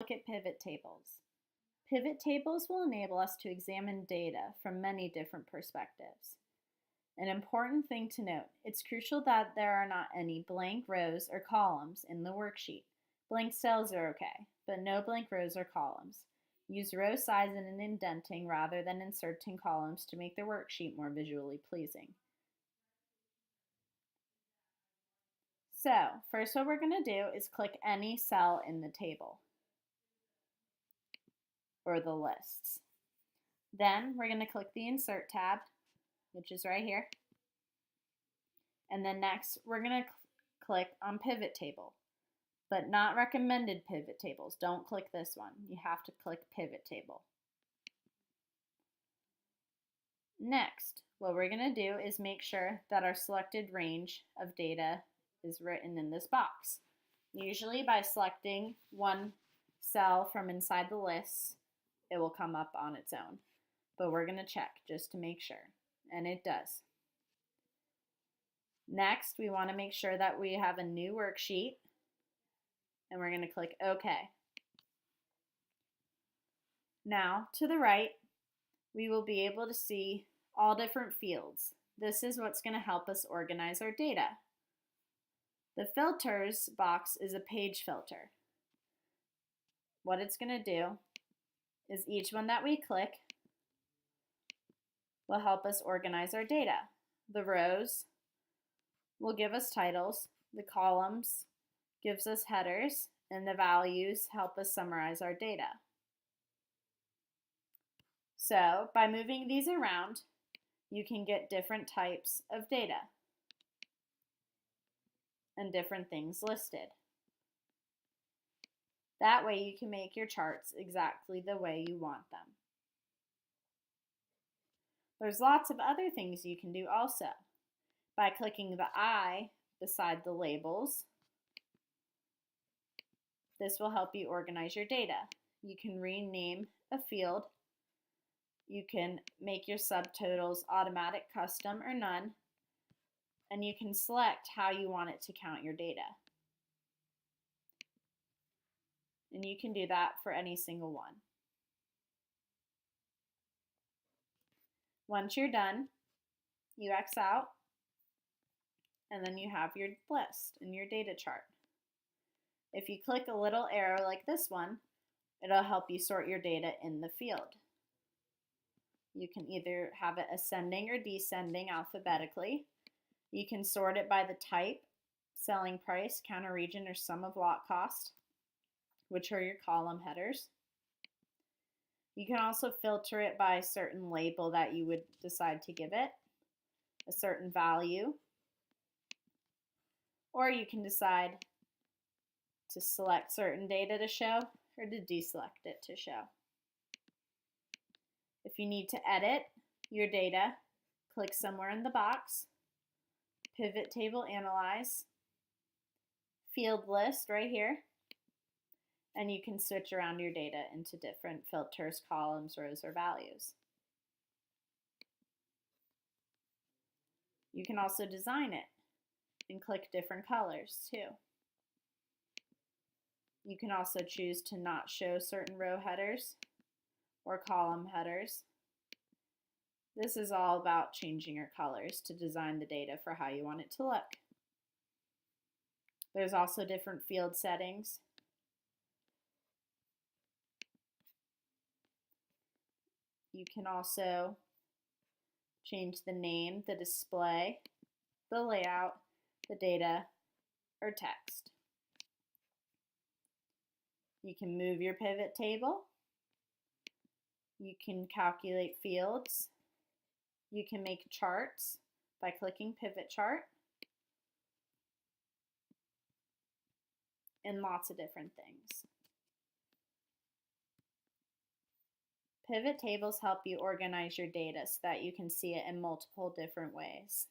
Look at pivot tables. Pivot tables will enable us to examine data from many different perspectives. An important thing to note, it's crucial that there are not any blank rows or columns in the worksheet. Blank cells are okay, but no blank rows or columns. Use row size and indenting rather than inserting columns to make the worksheet more visually pleasing. So, first what we're going to do is click any cell in the table or the lists. Then we're going to click the Insert tab, which is right here. And then next, we're going to click on Pivot Table, but not recommended pivot tables. Don't click this one. You have to click Pivot Table. Next, what we're going to do is make sure that our selected range of data is written in this box. Usually by selecting one cell from inside the list, it will come up on its own. But we're going to check just to make sure, and it does. Next, we want to make sure that we have a new worksheet, and we're going to click OK. Now, to the right, we will be able to see all different fields. This is what's going to help us organize our data. The filters box is a page filter. What it's going to do is each one that we click will help us organize our data. The rows will give us titles, the columns gives us headers, and the values help us summarize our data. So by moving these around, you can get different types of data and different things listed. That way you can make your charts exactly the way you want them. There's lots of other things you can do also. By clicking the I beside the labels, this will help you organize your data. You can rename a field. You can make your subtotals automatic, custom, or none. And you can select how you want it to count your data. And you can do that for any single one. Once you're done, you X out, and then you have your list and your data chart. If you click a little arrow like this one, it'll help you sort your data in the field. You can either have it ascending or descending alphabetically. You can sort it by the type, selling price, counter region, or sum of lot cost, which are your column headers. You can also filter it by a certain label that you would decide to give it, a certain value, or you can decide to select certain data to show or to deselect it to show. If you need to edit your data, click somewhere in the box, Pivot Table Analyze, Field List right here, and you can switch around your data into different filters, columns, rows, or values. You can also design it and click different colors too. You can also choose to not show certain row headers or column headers. This is all about changing your colors to design the data for how you want it to look. There's also different field settings. You can also change the name, the display, the layout, the data, or text. You can move your pivot table. You can calculate fields. You can make charts by clicking Pivot Chart. And lots of different things. Pivot tables help you organize your data so that you can see it in multiple different ways.